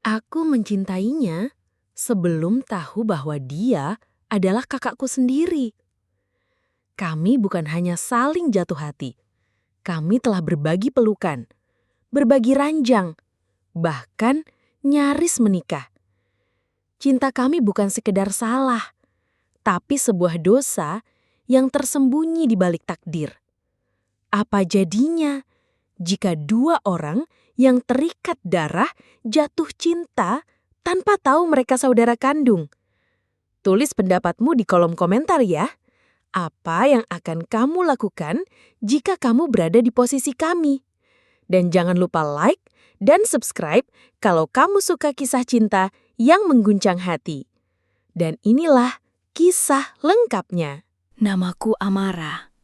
Aku mencintainya sebelum tahu bahwa dia adalah kakakku sendiri. Kami bukan hanya saling jatuh hati, kami telah berbagi pelukan, berbagi ranjang, bahkan nyaris menikah. Cinta kami bukan sekedar salah, tapi sebuah dosa yang tersembunyi di balik takdir. Apa jadinya jika dua orang yang terikat darah jatuh cinta tanpa tahu mereka saudara kandung? Tulis pendapatmu di kolom komentar ya. Apa yang akan kamu lakukan jika kamu berada di posisi kami? Dan jangan lupa like dan subscribe kalau kamu suka kisah cinta yang mengguncang hati. Dan inilah kisah lengkapnya. Namaku Amara.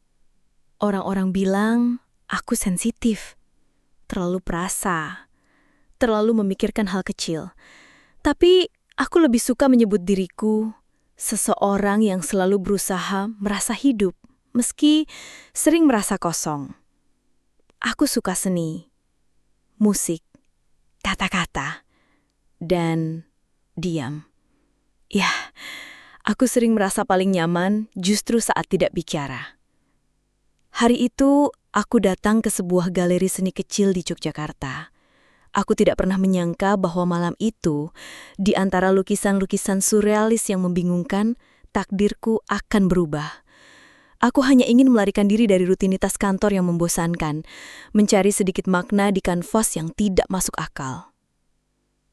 Orang-orang bilang aku sensitif, terlalu perasa, terlalu memikirkan hal kecil. Tapi aku lebih suka menyebut diriku seseorang yang selalu berusaha merasa hidup, meski sering merasa kosong. Aku suka seni, musik, kata-kata, dan diam. Ya, aku sering merasa paling nyaman justru saat tidak bicara. Hari itu, aku datang ke sebuah galeri seni kecil di Yogyakarta. Aku tidak pernah menyangka bahwa malam itu, di antara lukisan-lukisan surrealis yang membingungkan, takdirku akan berubah. Aku hanya ingin melarikan diri dari rutinitas kantor yang membosankan, mencari sedikit makna di kanvas yang tidak masuk akal.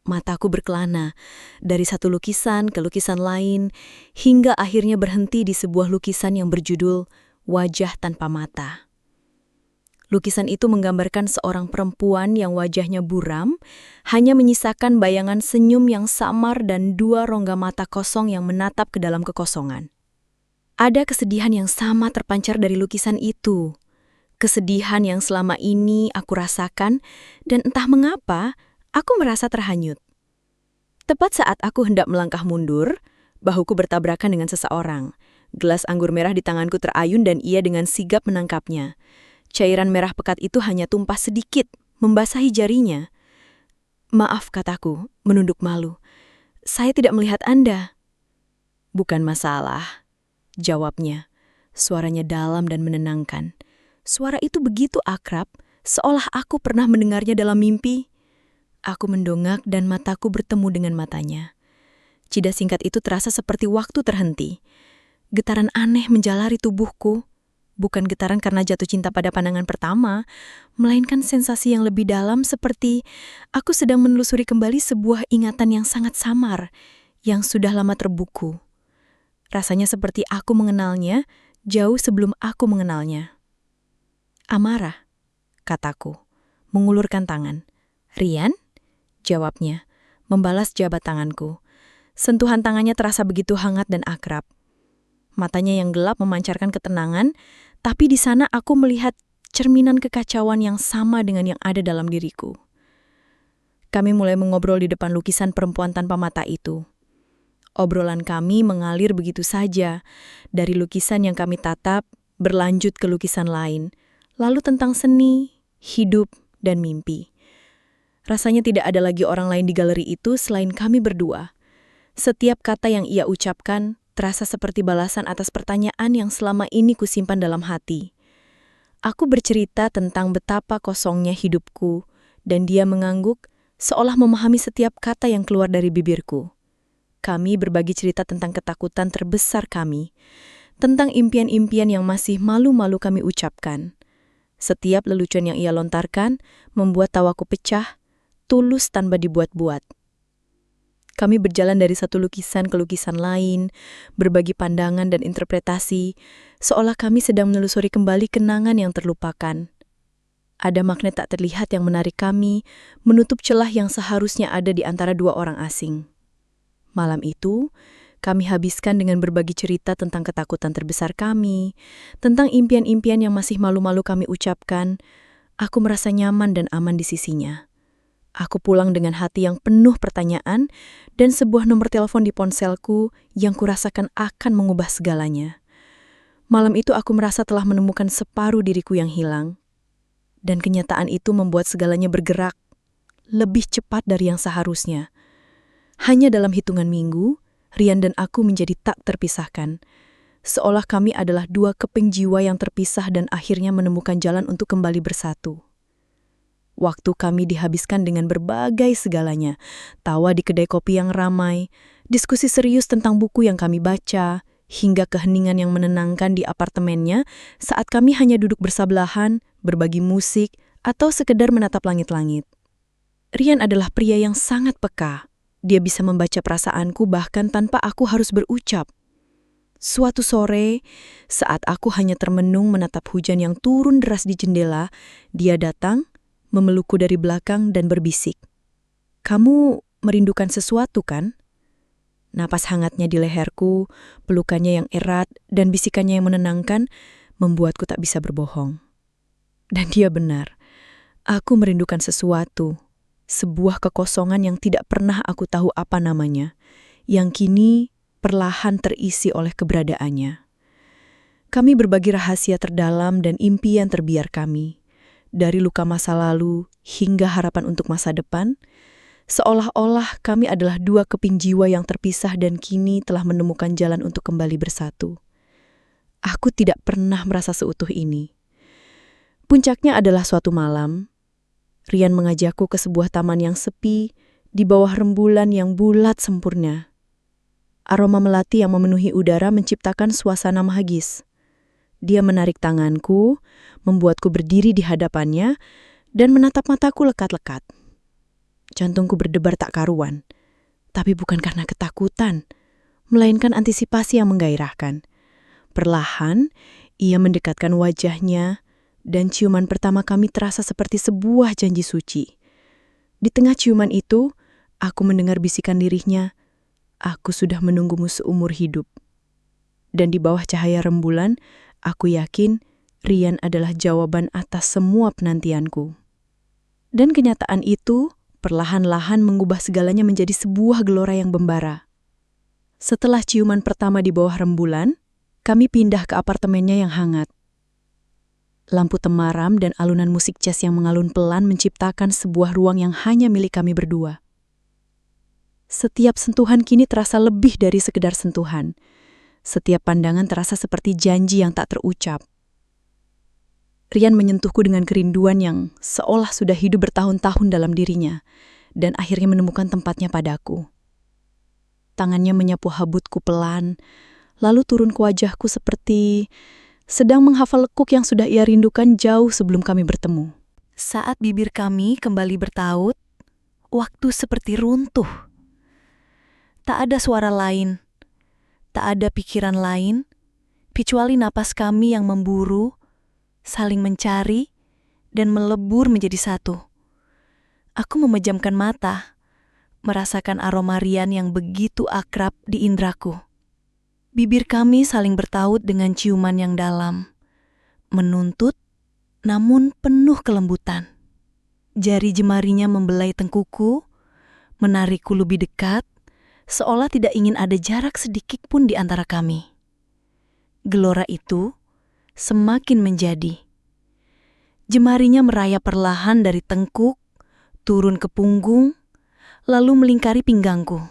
Mataku berkelana, dari satu lukisan ke lukisan lain, hingga akhirnya berhenti di sebuah lukisan yang berjudul Wajah Tanpa Mata. Lukisan itu menggambarkan seorang perempuan yang wajahnya buram, hanya menyisakan bayangan senyum yang samar dan dua rongga mata kosong yang menatap ke dalam kekosongan. Ada kesedihan yang sama terpancar dari lukisan itu. Kesedihan yang selama ini aku rasakan, dan entah mengapa, aku merasa terhanyut. Tepat saat aku hendak melangkah mundur, bahuku bertabrakan dengan seseorang. Gelas anggur merah di tanganku terayun dan ia dengan sigap menangkapnya. Cairan merah pekat itu hanya tumpah sedikit, membasahi jarinya. "Maaf," kataku, menunduk malu. "Saya tidak melihat Anda." "Bukan masalah," jawabnya. Suaranya dalam dan menenangkan. Suara itu begitu akrab, seolah aku pernah mendengarnya dalam mimpi. Aku mendongak dan mataku bertemu dengan matanya. Jeda singkat itu terasa seperti waktu terhenti. Getaran aneh menjalari tubuhku. Bukan getaran karena jatuh cinta pada pandangan pertama, melainkan sensasi yang lebih dalam seperti aku sedang menelusuri kembali sebuah ingatan yang sangat samar, yang sudah lama terbuku. Rasanya seperti aku mengenalnya jauh sebelum aku mengenalnya. "Amara," kataku, mengulurkan tangan. "Rian?" jawabnya, membalas jabat tanganku. Sentuhan tangannya terasa begitu hangat dan akrab. Matanya yang gelap memancarkan ketenangan, tapi di sana aku melihat cerminan kekacauan yang sama dengan yang ada dalam diriku. Kami mulai mengobrol di depan lukisan perempuan tanpa mata itu. Obrolan kami mengalir begitu saja, dari lukisan yang kami tatap, berlanjut ke lukisan lain, lalu tentang seni, hidup, dan mimpi. Rasanya tidak ada lagi orang lain di galeri itu selain kami berdua. Setiap kata yang ia ucapkan terasa seperti balasan atas pertanyaan yang selama ini kusimpan dalam hati. Aku bercerita tentang betapa kosongnya hidupku, dan dia mengangguk seolah memahami setiap kata yang keluar dari bibirku. Kami berbagi cerita tentang ketakutan terbesar kami, tentang impian-impian yang masih malu-malu kami ucapkan. Setiap lelucon yang ia lontarkan membuat tawaku pecah, tulus tanpa dibuat-buat. Kami berjalan dari satu lukisan ke lukisan lain, berbagi pandangan dan interpretasi, seolah kami sedang menelusuri kembali kenangan yang terlupakan. Ada magnet tak terlihat yang menarik kami, menutup celah yang seharusnya ada di antara dua orang asing. Malam itu, kami habiskan dengan berbagi cerita tentang ketakutan terbesar kami, tentang impian-impian yang masih malu-malu kami ucapkan. Aku merasa nyaman dan aman di sisinya. Aku pulang dengan hati yang penuh pertanyaan dan sebuah nomor telepon di ponselku yang kurasakan akan mengubah segalanya. Malam itu aku merasa telah menemukan separuh diriku yang hilang. Dan kenyataan itu membuat segalanya bergerak. lebih cepat dari yang seharusnya. Hanya dalam hitungan minggu, Rian dan aku menjadi tak terpisahkan. Seolah kami adalah dua keping jiwa yang terpisah dan akhirnya menemukan jalan untuk kembali bersatu. Waktu kami dihabiskan dengan berbagai segalanya, tawa di kedai kopi yang ramai, diskusi serius tentang buku yang kami baca, hingga keheningan yang menenangkan di apartemennya saat kami hanya duduk bersebelahan, berbagi musik, atau sekedar menatap langit-langit. Rian adalah pria yang sangat peka. Dia bisa membaca perasaanku bahkan tanpa aku harus berucap. Suatu sore, saat aku hanya termenung menatap hujan yang turun deras di jendela, dia datang, memelukku dari belakang dan berbisik. "Kamu merindukan sesuatu, kan?" Napas hangatnya di leherku, pelukannya yang erat, dan bisikannya yang menenangkan, membuatku tak bisa berbohong. Dan dia benar. Aku merindukan sesuatu. Sebuah kekosongan yang tidak pernah aku tahu apa namanya, yang kini perlahan terisi oleh keberadaannya. Kami berbagi rahasia terdalam dan impian terbiar kami, dari luka masa lalu hingga harapan untuk masa depan, seolah-olah kami adalah dua keping jiwa yang terpisah dan kini telah menemukan jalan untuk kembali bersatu. Aku tidak pernah merasa seutuh ini. Puncaknya adalah suatu malam, Rian mengajakku ke sebuah taman yang sepi, di bawah rembulan yang bulat sempurna. Aroma melati yang memenuhi udara menciptakan suasana magis. Dia menarik tanganku, membuatku berdiri di hadapannya, dan menatap mataku lekat-lekat. Jantungku berdebar tak karuan, tapi bukan karena ketakutan, melainkan antisipasi yang menggairahkan. Perlahan, ia mendekatkan wajahnya, dan ciuman pertama kami terasa seperti sebuah janji suci. Di tengah ciuman itu, aku mendengar bisikan lirihnya, "Aku sudah menunggumu seumur hidup." Dan di bawah cahaya rembulan, aku yakin Rian adalah jawaban atas semua penantianku. Dan kenyataan itu perlahan-lahan mengubah segalanya menjadi sebuah gelora yang membara. Setelah ciuman pertama di bawah rembulan, kami pindah ke apartemennya yang hangat. Lampu temaram dan alunan musik jazz yang mengalun pelan menciptakan sebuah ruang yang hanya milik kami berdua. Setiap sentuhan kini terasa lebih dari sekedar sentuhan. Setiap pandangan terasa seperti janji yang tak terucap. Rian menyentuhku dengan kerinduan yang seolah sudah hidup bertahun-tahun dalam dirinya, dan akhirnya menemukan tempatnya padaku. Tangannya menyapu habutku pelan, lalu turun ke wajahku seperti sedang menghafal lekuk yang sudah ia rindukan jauh sebelum kami bertemu. Saat bibir kami kembali bertaut, waktu seperti runtuh. Tak ada suara lain, tak ada pikiran lain, kecuali napas kami yang memburu, saling mencari, dan melebur menjadi satu. Aku memejamkan mata, merasakan aroma Rian yang begitu akrab di indraku. Bibir kami saling bertaut dengan ciuman yang dalam, menuntut, namun penuh kelembutan. Jari jemarinya membelai tengkuku, menarikku lebih dekat, seolah tidak ingin ada jarak sedikit pun di antara kami. Gelora itu semakin menjadi. Jemarinya merayap perlahan dari tengkuk, turun ke punggung, lalu melingkari pinggangku.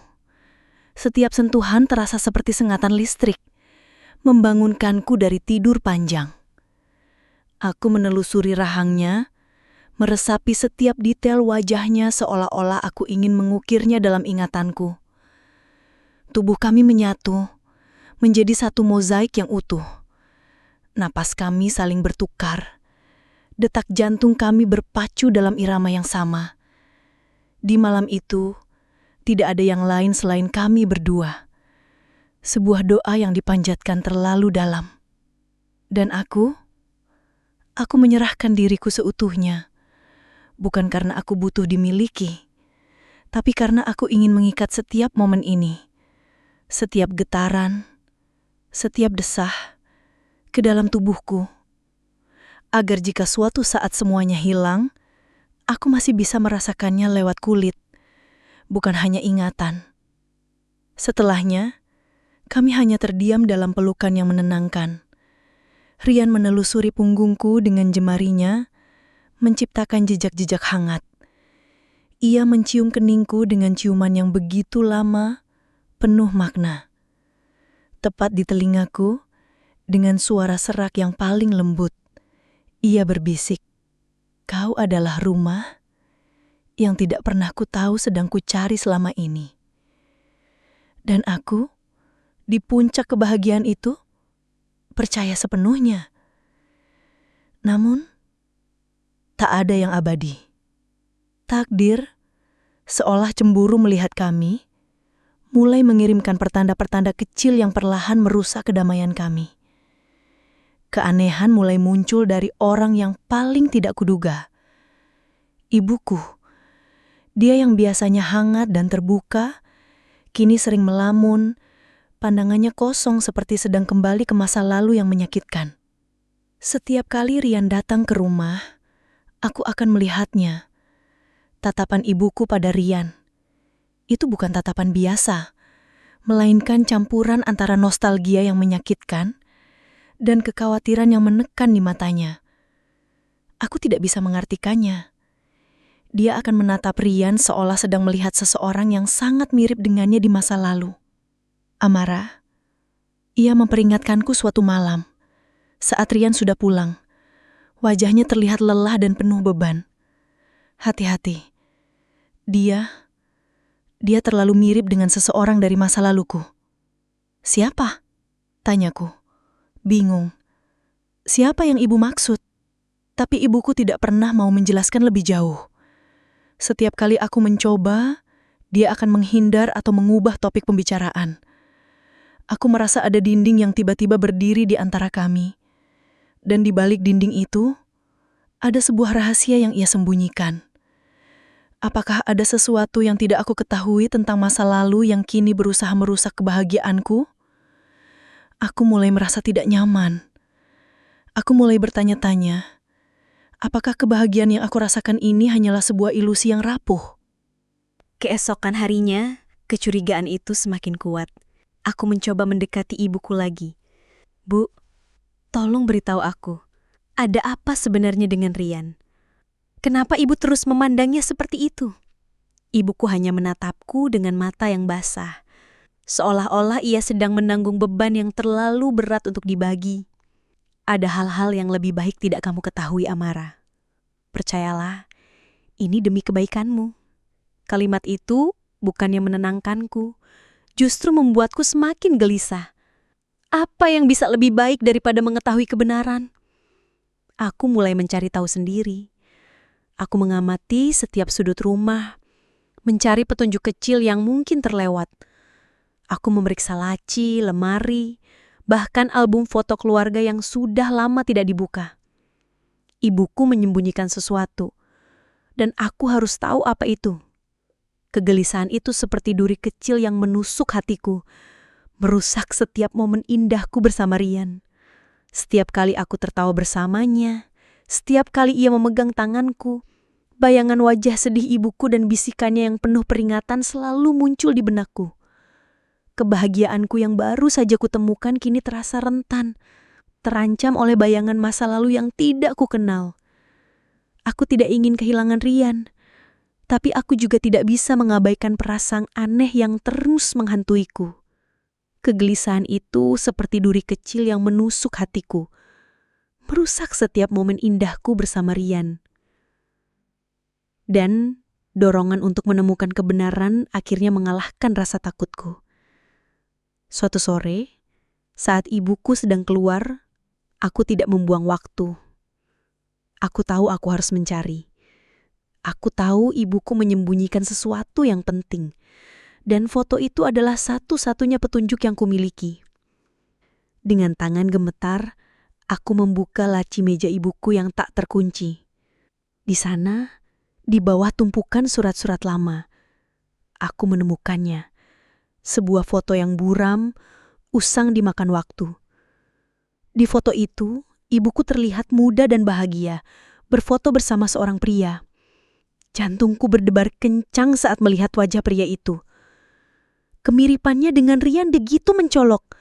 Setiap sentuhan terasa seperti sengatan listrik, membangunkanku dari tidur panjang. Aku menelusuri rahangnya, meresapi setiap detail wajahnya seolah-olah aku ingin mengukirnya dalam ingatanku. Tubuh kami menyatu, menjadi satu mozaik yang utuh. Napas kami saling bertukar. Detak jantung kami berpacu dalam irama yang sama. Di malam itu, tidak ada yang lain selain kami berdua. Sebuah doa yang dipanjatkan terlalu dalam. Dan aku menyerahkan diriku seutuhnya. Bukan karena aku butuh dimiliki, tapi karena aku ingin mengikat setiap momen ini. Setiap getaran, setiap desah, ke dalam tubuhku. Agar jika suatu saat semuanya hilang, aku masih bisa merasakannya lewat kulit, bukan hanya ingatan. Setelahnya, kami hanya terdiam dalam pelukan yang menenangkan. Rian menelusuri punggungku dengan jemarinya, menciptakan jejak-jejak hangat. Ia mencium keningku dengan ciuman yang begitu lama, penuh makna. Tepat di telingaku, dengan suara serak yang paling lembut, ia berbisik, "Kau adalah rumah yang tidak pernah ku tahu sedang ku cari selama ini." Dan aku, di puncak kebahagiaan itu, percaya sepenuhnya. Namun, tak ada yang abadi. Takdir, seolah cemburu melihat kami, mulai mengirimkan pertanda-pertanda kecil yang perlahan merusak kedamaian kami. Keanehan mulai muncul dari orang yang paling tidak kuduga. Ibuku, dia yang biasanya hangat dan terbuka, kini sering melamun, pandangannya kosong seperti sedang kembali ke masa lalu yang menyakitkan. Setiap kali Rian datang ke rumah, aku akan melihatnya. Tatapan ibuku pada Rian, itu bukan tatapan biasa, melainkan campuran antara nostalgia yang menyakitkan dan kekhawatiran yang menekan di matanya. Aku tidak bisa mengartikannya. Dia akan menatap Rian seolah sedang melihat seseorang yang sangat mirip dengannya di masa lalu. Amara, ia memperingatkanku suatu malam, saat Rian sudah pulang. Wajahnya terlihat lelah dan penuh beban. Hati-hati. Dia terlalu mirip dengan seseorang dari masa laluku. Siapa? Tanyaku. Bingung. Siapa yang ibu maksud? Tapi ibuku tidak pernah mau menjelaskan lebih jauh. Setiap kali aku mencoba, dia akan menghindar atau mengubah topik pembicaraan. Aku merasa ada dinding yang tiba-tiba berdiri di antara kami. Dan di balik dinding itu, ada sebuah rahasia yang ia sembunyikan. Apakah ada sesuatu yang tidak aku ketahui tentang masa lalu yang kini berusaha merusak kebahagiaanku? Aku mulai merasa tidak nyaman. Aku mulai bertanya-tanya, apakah kebahagiaan yang aku rasakan ini hanyalah sebuah ilusi yang rapuh? Keesokan harinya, kecurigaan itu semakin kuat. Aku mencoba mendekati ibuku lagi. "Bu, tolong beritahu aku, ada apa sebenarnya dengan Rian? Kenapa ibu terus memandangnya seperti itu?" Ibuku hanya menatapku dengan mata yang basah, seolah-olah ia sedang menanggung beban yang terlalu berat untuk dibagi. "Ada hal-hal yang lebih baik tidak kamu ketahui, Amara. Percayalah, ini demi kebaikanmu." Kalimat itu bukannya menenangkanku, justru membuatku semakin gelisah. Apa yang bisa lebih baik daripada mengetahui kebenaran? Aku mulai mencari tahu sendiri. Aku mengamati setiap sudut rumah, mencari petunjuk kecil yang mungkin terlewat. Aku memeriksa laci, lemari, bahkan album foto keluarga yang sudah lama tidak dibuka. Ibuku menyembunyikan sesuatu, dan aku harus tahu apa itu. Kegelisahan itu seperti duri kecil yang menusuk hatiku, merusak setiap momen indahku bersama Rian. Setiap kali aku tertawa bersamanya, setiap kali ia memegang tanganku, bayangan wajah sedih ibuku dan bisikannya yang penuh peringatan selalu muncul di benakku. Kebahagiaanku yang baru saja kutemukan kini terasa rentan, terancam oleh bayangan masa lalu yang tidak kukenal. Aku tidak ingin kehilangan Rian, tapi aku juga tidak bisa mengabaikan perasaan aneh yang terus menghantuiku. Kegelisahan itu seperti duri kecil yang menusuk hatiku, merusak setiap momen indahku bersama Rian. Dan dorongan untuk menemukan kebenaran akhirnya mengalahkan rasa takutku. Suatu sore, saat ibuku sedang keluar, aku tidak membuang waktu. Aku tahu aku harus mencari. Aku tahu ibuku menyembunyikan sesuatu yang penting. Dan foto itu adalah satu-satunya petunjuk yang kumiliki. Dengan tangan gemetar, aku membuka laci meja ibuku yang tak terkunci. Di sana, di bawah tumpukan surat-surat lama, aku menemukannya. Sebuah foto yang buram, usang dimakan waktu. Di foto itu, ibuku terlihat muda dan bahagia, berfoto bersama seorang pria. Jantungku berdebar kencang saat melihat wajah pria itu. Kemiripannya dengan Rian begitu mencolok,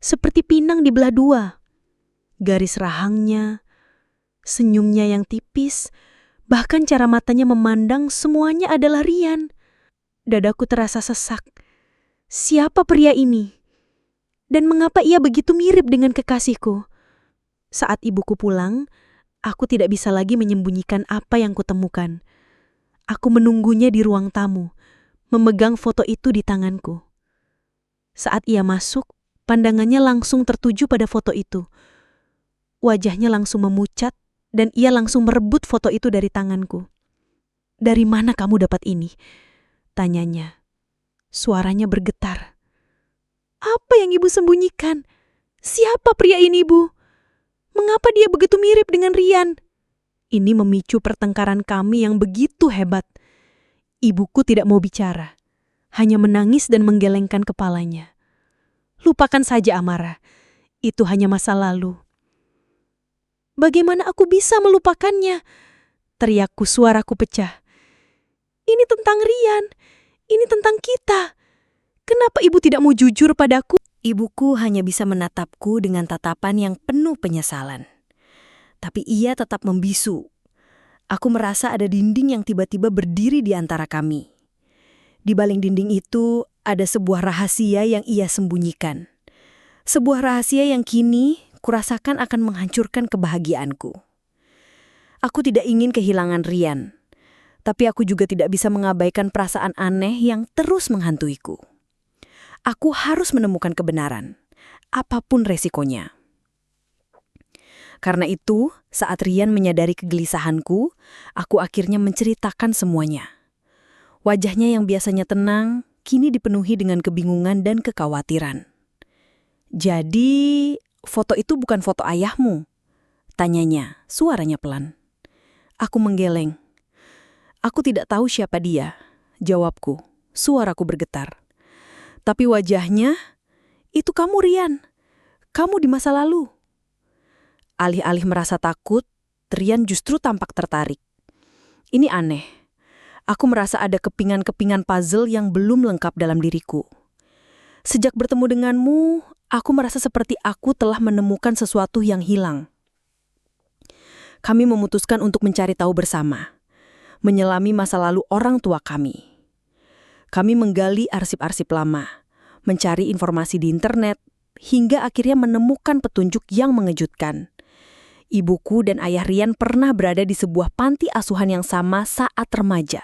seperti pinang dibelah dua. Garis rahangnya, senyumnya yang tipis, Bahkan cara matanya memandang semuanya adalah Rian. Dadaku terasa sesak. Siapa pria ini? Dan mengapa ia begitu mirip dengan kekasihku? Saat ibuku pulang, aku tidak bisa lagi menyembunyikan apa yang kutemukan. Aku menunggunya di ruang tamu, memegang foto itu di tanganku. Saat ia masuk, pandangannya langsung tertuju pada foto itu. Wajahnya langsung memucat, dan ia langsung merebut foto itu dari tanganku. "Dari mana kamu dapat ini?" tanyanya. Suaranya bergetar. "Apa yang ibu sembunyikan? Siapa pria ini, Bu? Mengapa dia begitu mirip dengan Rian?" Ini memicu pertengkaran kami yang begitu hebat. Ibuku tidak mau bicara, hanya menangis dan menggelengkan kepalanya. "Lupakan saja, Amara. Itu hanya masa lalu." "Bagaimana aku bisa melupakannya?" teriakku, suaraku pecah. "Ini tentang Rian. Ini tentang kita. Kenapa ibu tidak mau jujur padaku?" Ibuku hanya bisa menatapku dengan tatapan yang penuh penyesalan. Tapi ia tetap membisu. Aku merasa ada dinding yang tiba-tiba berdiri di antara kami. Di balik dinding itu ada sebuah rahasia yang ia sembunyikan. Sebuah rahasia yang kini kurasakan akan menghancurkan kebahagiaanku. Aku tidak ingin kehilangan Rian, tapi aku juga tidak bisa mengabaikan perasaan aneh yang terus menghantuiku. Aku harus menemukan kebenaran, apapun resikonya. Karena itu, saat Rian menyadari kegelisahanku, aku akhirnya menceritakan semuanya. Wajahnya yang biasanya tenang, kini dipenuhi dengan kebingungan dan kekhawatiran. "Jadi, foto itu bukan foto ayahmu?" tanyanya, suaranya pelan. Aku menggeleng. "Aku tidak tahu siapa dia," jawabku, suaraku bergetar. "Tapi wajahnya, itu kamu Rian. Kamu di masa lalu." Alih-alih merasa takut, Rian justru tampak tertarik. Ini aneh. Aku merasa ada kepingan-kepingan puzzle yang belum lengkap dalam diriku. Sejak bertemu denganmu, aku merasa seperti aku telah menemukan sesuatu yang hilang. Kami memutuskan untuk mencari tahu bersama, menyelami masa lalu orang tua kami. Kami menggali arsip-arsip lama, mencari informasi di internet, hingga akhirnya menemukan petunjuk yang mengejutkan. Ibuku dan ayah Rian pernah berada di sebuah panti asuhan yang sama saat remaja.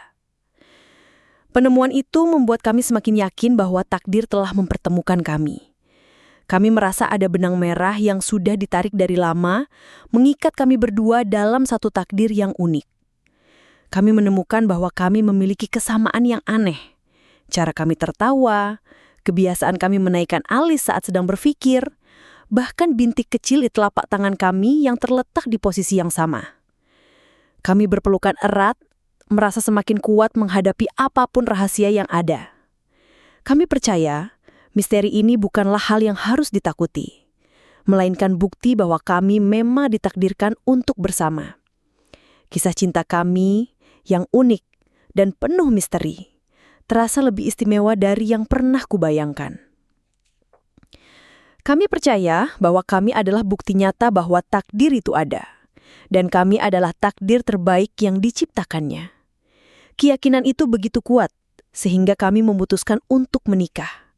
Penemuan itu membuat kami semakin yakin bahwa takdir telah mempertemukan kami. Kami merasa ada benang merah yang sudah ditarik dari lama, mengikat kami berdua dalam satu takdir yang unik. Kami menemukan bahwa kami memiliki kesamaan yang aneh. Cara kami tertawa, kebiasaan kami menaikkan alis saat sedang berpikir, bahkan bintik kecil di telapak tangan kami yang terletak di posisi yang sama. Kami berpelukan erat, merasa semakin kuat menghadapi apapun rahasia yang ada. Kami percaya, misteri ini bukanlah hal yang harus ditakuti, melainkan bukti bahwa kami memang ditakdirkan untuk bersama. Kisah cinta kami yang unik dan penuh misteri terasa lebih istimewa dari yang pernah kubayangkan. Kami percaya bahwa kami adalah bukti nyata bahwa takdir itu ada, dan kami adalah takdir terbaik yang diciptakannya. Keyakinan itu begitu kuat, sehingga kami memutuskan untuk menikah.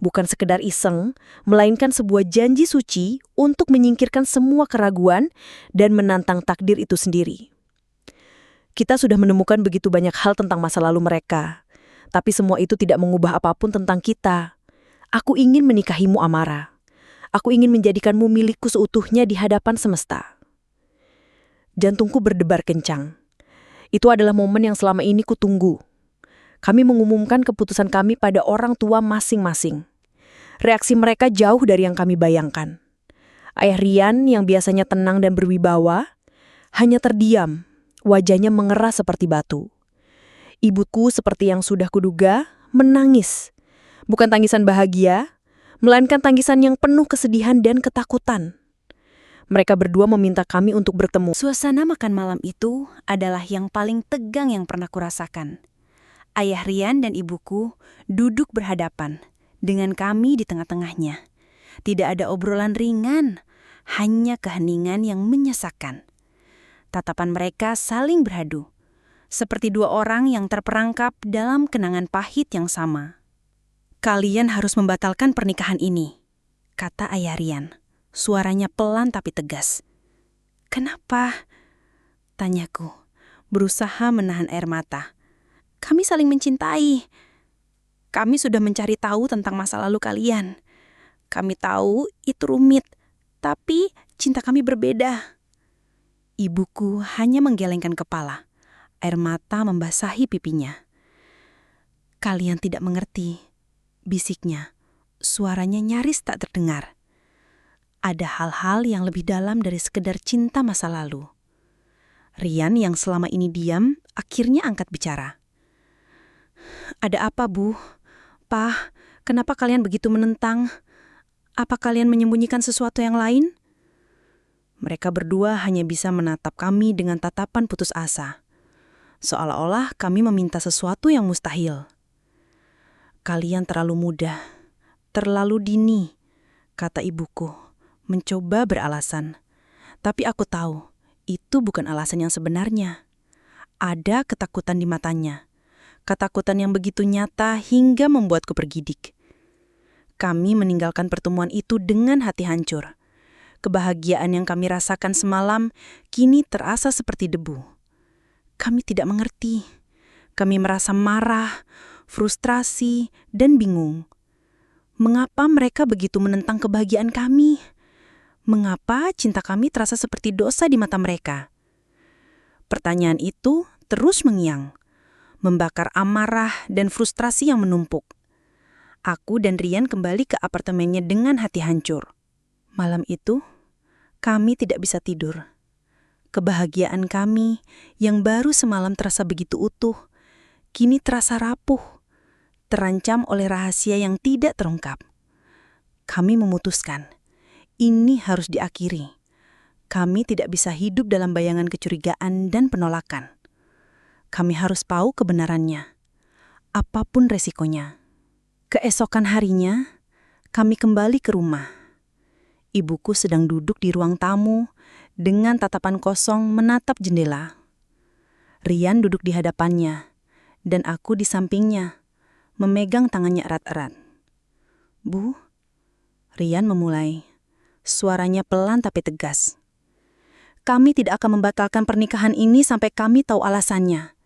Bukan sekedar iseng, melainkan sebuah janji suci untuk menyingkirkan semua keraguan dan menantang takdir itu sendiri. Kita sudah menemukan begitu banyak hal tentang masa lalu mereka, tapi semua itu tidak mengubah apapun tentang kita. Aku ingin menikahimu, Amara. Aku ingin menjadikanmu milikku seutuhnya di hadapan semesta. Jantungku berdebar kencang. Itu adalah momen yang selama ini kutunggu. Kami mengumumkan keputusan kami pada orang tua masing-masing. Reaksi mereka jauh dari yang kami bayangkan. Ayah Rian yang biasanya tenang dan berwibawa, hanya terdiam, wajahnya mengerah seperti batu. Ibuku seperti yang sudah kuduga, menangis. Bukan tangisan bahagia, melainkan tangisan yang penuh kesedihan dan ketakutan. Mereka berdua meminta kami untuk bertemu. Suasana makan malam itu adalah yang paling tegang yang pernah kurasakan. Ayah Rian dan ibuku duduk berhadapan, dengan kami di tengah-tengahnya. Tidak ada obrolan ringan, hanya keheningan yang menyesakkan. Tatapan mereka saling beradu, seperti dua orang yang terperangkap dalam kenangan pahit yang sama. "Kalian harus membatalkan pernikahan ini," kata ayah Rian. Suaranya pelan tapi tegas. "Kenapa?" tanyaku, berusaha menahan air mata. "Kami saling mencintai. Kami sudah mencari tahu tentang masa lalu kalian. Kami tahu itu rumit, tapi cinta kami berbeda." Ibuku hanya menggelengkan kepala. Air mata membasahi pipinya. "Kalian tidak mengerti," bisiknya. Suaranya nyaris tak terdengar. "Ada hal-hal yang lebih dalam dari sekedar cinta masa lalu." Rian yang selama ini diam, akhirnya angkat bicara. "Ada apa, Bu? Pak, kenapa kalian begitu menentang? Apa kalian menyembunyikan sesuatu yang lain?" Mereka berdua hanya bisa menatap kami dengan tatapan putus asa. Seolah-olah kami meminta sesuatu yang mustahil. "Kalian terlalu muda, terlalu dini," kata ibuku, mencoba beralasan. Tapi aku tahu, itu bukan alasan yang sebenarnya. Ada ketakutan di matanya. Ketakutan yang begitu nyata hingga membuatku bergidik. Kami meninggalkan pertemuan itu dengan hati hancur. Kebahagiaan yang kami rasakan semalam kini terasa seperti debu. Kami tidak mengerti. Kami merasa marah, frustrasi, dan bingung. Mengapa mereka begitu menentang kebahagiaan kami? Mengapa cinta kami terasa seperti dosa di mata mereka? Pertanyaan itu terus mengiang, membakar amarah dan frustrasi yang menumpuk. Aku dan Rian kembali ke apartemennya dengan hati hancur. Malam itu, kami tidak bisa tidur. Kebahagiaan kami yang baru semalam terasa begitu utuh, kini terasa rapuh, terancam oleh rahasia yang tidak terungkap. Kami memutuskan, ini harus diakhiri. Kami tidak bisa hidup dalam bayangan kecurigaan dan penolakan. Kami harus tahu kebenarannya, apapun resikonya. Keesokan harinya, kami kembali ke rumah. Ibuku sedang duduk di ruang tamu dengan tatapan kosong menatap jendela. Rian duduk di hadapannya, dan aku di sampingnya, memegang tangannya erat-erat. "Bu," Rian memulai. Suaranya pelan tapi tegas. "Kami tidak akan membatalkan pernikahan ini sampai kami tahu alasannya.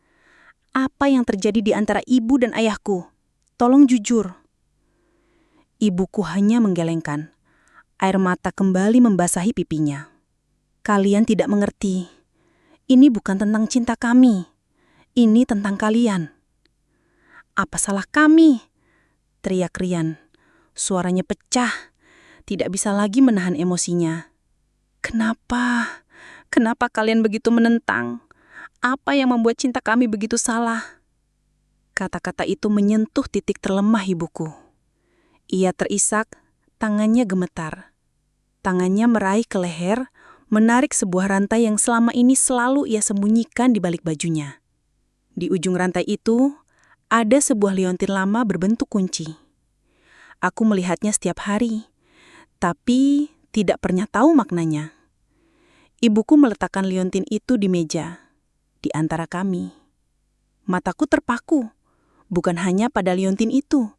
Apa yang terjadi di antara ibu dan ayahku? Tolong jujur." Ibuku hanya menggelengkan. Air mata kembali membasahi pipinya. "Kalian tidak mengerti. Ini bukan tentang cinta kami. Ini tentang kalian." "Apa salah kami?" teriak Rian. Suaranya pecah. Tidak bisa lagi menahan emosinya. "Kenapa? Kenapa kalian begitu menentang? Apa yang membuat cinta kami begitu salah?" Kata-kata itu menyentuh titik terlemah ibuku. Ia terisak, tangannya gemetar. Tangannya meraih ke leher, menarik sebuah rantai yang selama ini selalu ia sembunyikan di balik bajunya. Di ujung rantai itu, ada sebuah liontin lama berbentuk kunci. Aku melihatnya setiap hari, tapi tidak pernah tahu maknanya. Ibuku meletakkan liontin itu di meja, di antara kami. Mataku terpaku, bukan hanya pada liontin itu,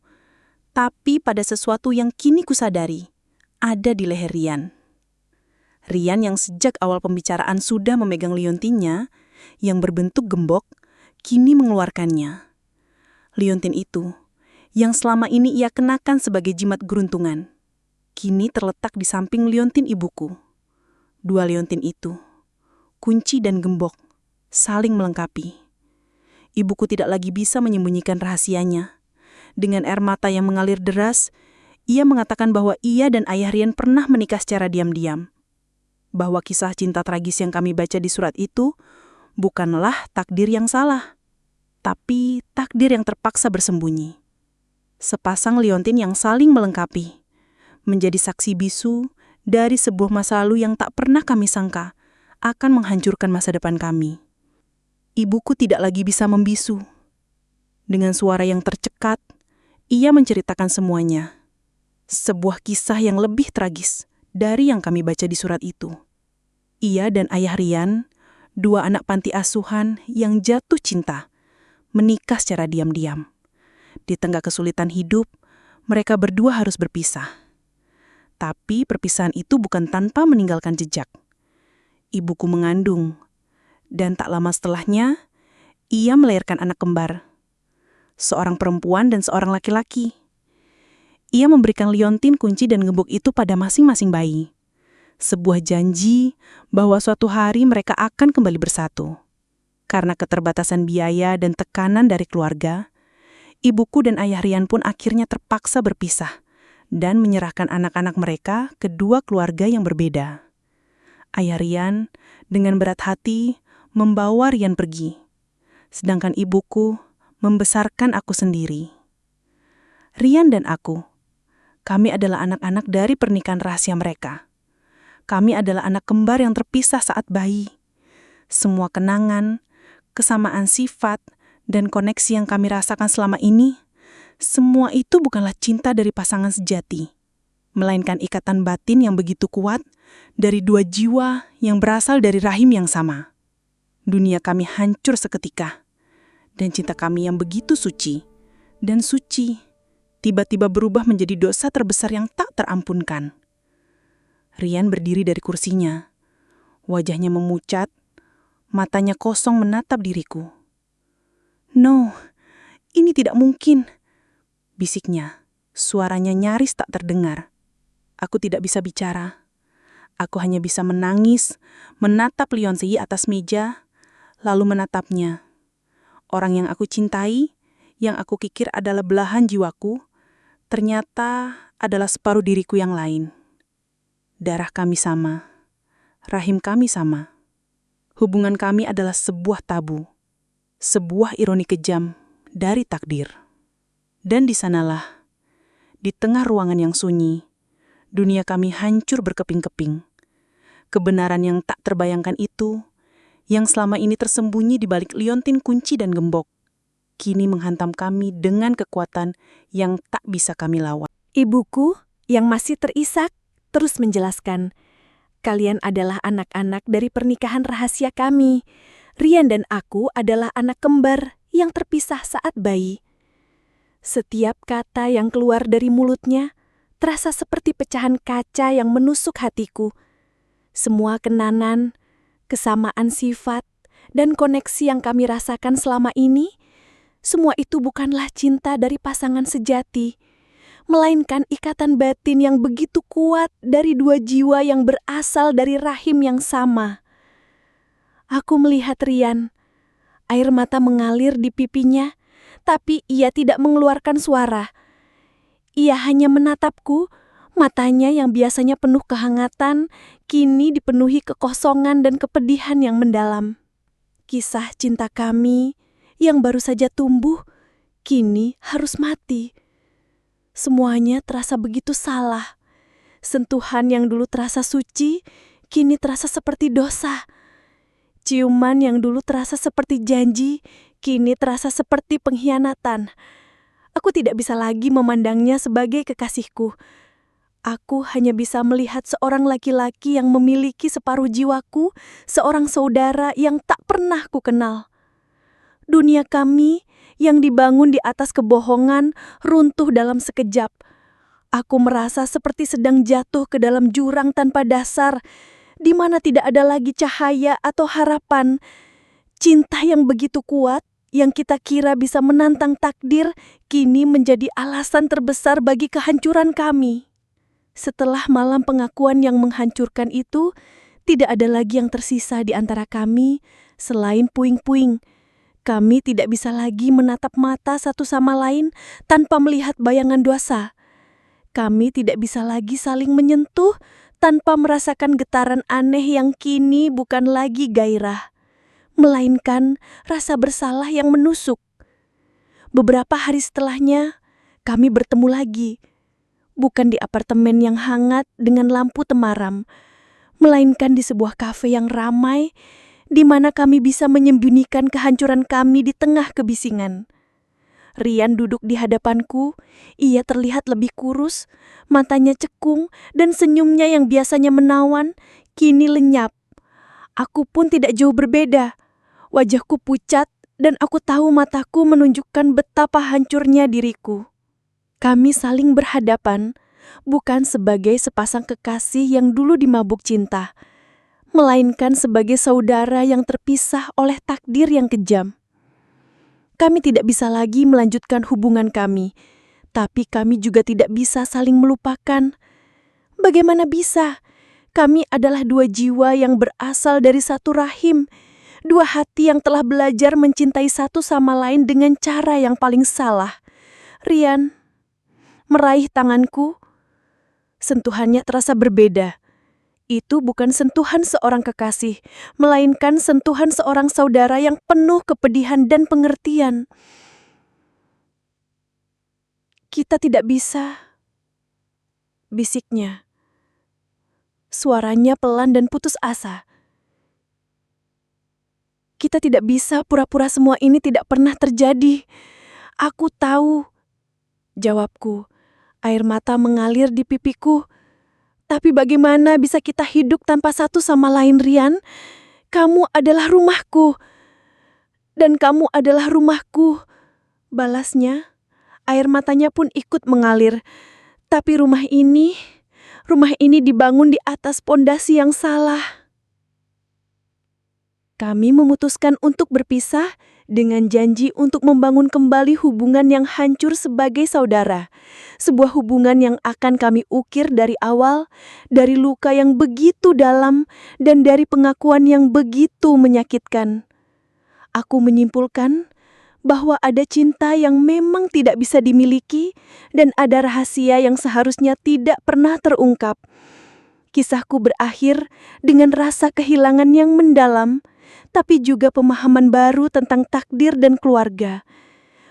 tapi pada sesuatu yang kini kusadari, ada di leher Rian. Rian yang sejak awal pembicaraan sudah memegang liontinnya, yang berbentuk gembok, kini mengeluarkannya. Liontin itu, yang selama ini ia kenakan sebagai jimat geruntungan, kini terletak di samping liontin ibuku. Dua liontin itu, kunci dan gembok, saling melengkapi. Ibuku tidak lagi bisa menyembunyikan rahasianya. Dengan air mata yang mengalir deras, ia mengatakan bahwa ia dan ayah Rian pernah menikah secara diam-diam. Bahwa kisah cinta tragis yang kami baca di surat itu bukanlah takdir yang salah, tapi takdir yang terpaksa bersembunyi. Sepasang liontin yang saling melengkapi, menjadi saksi bisu dari sebuah masa lalu yang tak pernah kami sangka akan menghancurkan masa depan kami. Ibuku tidak lagi bisa membisu. Dengan suara yang tercekat, ia menceritakan semuanya. Sebuah kisah yang lebih tragis dari yang kami baca di surat itu. Ia dan ayah Rian, Dua anak panti asuhan yang jatuh cinta, menikah secara diam-diam. Di tengah kesulitan hidup, mereka berdua harus berpisah. Tapi perpisahan itu bukan tanpa meninggalkan jejak. Ibuku mengandung, dan tak lama setelahnya, ia melahirkan anak kembar. Seorang perempuan dan seorang laki-laki. Ia memberikan liontin, kunci, dan gembok itu pada masing-masing bayi. Sebuah janji bahwa suatu hari mereka akan kembali bersatu. Karena keterbatasan biaya dan tekanan dari keluarga, ibuku dan ayah Rian pun akhirnya terpaksa berpisah dan menyerahkan anak-anak mereka ke dua keluarga yang berbeda. Ayah Rian dengan berat hati membawa Rian pergi, sedangkan ibuku membesarkan aku sendiri. Rian dan aku, kami adalah anak-anak dari pernikahan rahasia mereka. Kami adalah anak kembar yang terpisah saat bayi. Semua kenangan, kesamaan sifat, dan koneksi yang kami rasakan selama ini, semua itu bukanlah cinta dari pasangan sejati, melainkan ikatan batin yang begitu kuat dari dua jiwa yang berasal dari rahim yang sama. Dunia kami hancur seketika, dan cinta kami yang begitu suci dan suci tiba-tiba berubah menjadi dosa terbesar yang tak terampunkan. Rian berdiri dari kursinya. Wajahnya memucat, matanya kosong menatap diriku. "No, ini tidak mungkin," bisiknya. Suaranya nyaris tak terdengar. Aku tidak bisa bicara. Aku hanya bisa menangis, menatap Leonsi atas meja, lalu menatapnya. Orang yang aku cintai, yang aku pikir adalah belahan jiwaku, ternyata adalah separuh diriku yang lain. Darah kami sama, rahim kami sama. Hubungan kami adalah sebuah tabu, sebuah ironi kejam dari takdir. Dan di sanalah, di tengah ruangan yang sunyi, dunia kami hancur berkeping-keping. Kebenaran yang tak terbayangkan itu, yang selama ini tersembunyi di balik liontin, kunci, dan gembok, kini menghantam kami dengan kekuatan yang tak bisa kami lawan. Ibuku yang masih terisak terus menjelaskan, "Kalian adalah anak-anak dari pernikahan rahasia kami. Rian dan aku adalah anak kembar yang terpisah saat bayi." Setiap kata yang keluar dari mulutnya terasa seperti pecahan kaca yang menusuk hatiku. Semua kenangan, kesamaan sifat, dan koneksi yang kami rasakan selama ini, semua itu bukanlah cinta dari pasangan sejati, melainkan ikatan batin yang begitu kuat dari dua jiwa yang berasal dari rahim yang sama. Aku melihat Rian. Air mata mengalir di pipinya, tapi ia tidak mengeluarkan suara. Ia hanya menatapku, matanya yang biasanya penuh kehangatan, kini dipenuhi kekosongan dan kepedihan yang mendalam. Kisah cinta kami yang baru saja tumbuh, kini harus mati. Semuanya terasa begitu salah. Sentuhan yang dulu terasa suci, kini terasa seperti dosa. Ciuman yang dulu terasa seperti janji, kini terasa seperti pengkhianatan. Aku tidak bisa lagi memandangnya sebagai kekasihku. Aku hanya bisa melihat seorang laki-laki yang memiliki separuh jiwaku, seorang saudara yang tak pernah ku kenal. Dunia kami yang dibangun di atas kebohongan runtuh dalam sekejap. Aku merasa seperti sedang jatuh ke dalam jurang tanpa dasar, di mana tidak ada lagi cahaya atau harapan. Cinta yang begitu kuat, yang kita kira bisa menantang takdir, kini menjadi alasan terbesar bagi kehancuran kami. Setelah malam pengakuan yang menghancurkan itu, tidak ada lagi yang tersisa di antara kami selain puing-puing. Kami tidak bisa lagi menatap mata satu sama lain tanpa melihat bayangan dosa. Kami tidak bisa lagi saling menyentuh tanpa merasakan getaran aneh yang kini bukan lagi gairah, melainkan rasa bersalah yang menusuk. Beberapa hari setelahnya, kami bertemu lagi. Bukan di apartemen yang hangat dengan lampu temaram, melainkan di sebuah kafe yang ramai, di mana kami bisa menyembunyikan kehancuran kami di tengah kebisingan. Rian duduk di hadapanku, ia terlihat lebih kurus, matanya cekung, dan senyumnya yang biasanya menawan, kini lenyap. Aku pun tidak jauh berbeda. Wajahku pucat dan aku tahu mataku menunjukkan betapa hancurnya diriku. Kami saling berhadapan, bukan sebagai sepasang kekasih yang dulu dimabuk cinta, melainkan sebagai saudara yang terpisah oleh takdir yang kejam. Kami tidak bisa lagi melanjutkan hubungan kami, tapi kami juga tidak bisa saling melupakan. Bagaimana bisa? Kami adalah dua jiwa yang berasal dari satu rahim, dua hati yang telah belajar mencintai satu sama lain dengan cara yang paling salah. Rian meraih tanganku, sentuhannya terasa berbeda. Itu bukan sentuhan seorang kekasih, melainkan sentuhan seorang saudara yang penuh kepedihan dan pengertian. Kita tidak bisa, bisiknya. Suaranya pelan dan putus asa. Kita tidak bisa pura-pura semua ini tidak pernah terjadi. Aku tahu, jawabku. Air mata mengalir di pipiku. Tapi bagaimana bisa kita hidup tanpa satu sama lain, Rian? Kamu adalah rumahku. Dan kamu adalah rumahku. Balasnya, air matanya pun ikut mengalir. Tapi rumah ini dibangun di atas pondasi yang salah. Kami memutuskan untuk berpisah dengan janji untuk membangun kembali hubungan yang hancur sebagai saudara. Sebuah hubungan yang akan kami ukir dari awal, dari luka yang begitu dalam, dan dari pengakuan yang begitu menyakitkan. Aku menyimpulkan bahwa ada cinta yang memang tidak bisa dimiliki, dan ada rahasia yang seharusnya tidak pernah terungkap. Kisahku berakhir dengan rasa kehilangan yang mendalam, tapi juga pemahaman baru tentang takdir dan keluarga.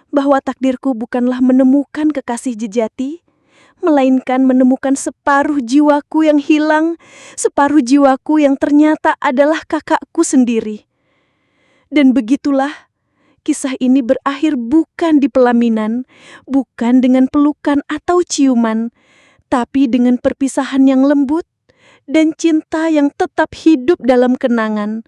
Bahwa takdirku bukanlah menemukan kekasih sejati, melainkan menemukan separuh jiwaku yang hilang, separuh jiwaku yang ternyata adalah kakakku sendiri. Dan begitulah, kisah ini berakhir bukan di pelaminan, bukan dengan pelukan atau ciuman, tapi dengan perpisahan yang lembut dan cinta yang tetap hidup dalam kenangan.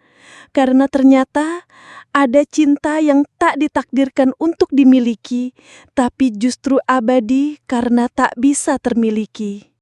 Karena ternyata ada cinta yang tak ditakdirkan untuk dimiliki, tapi justru abadi karena tak bisa termiliki.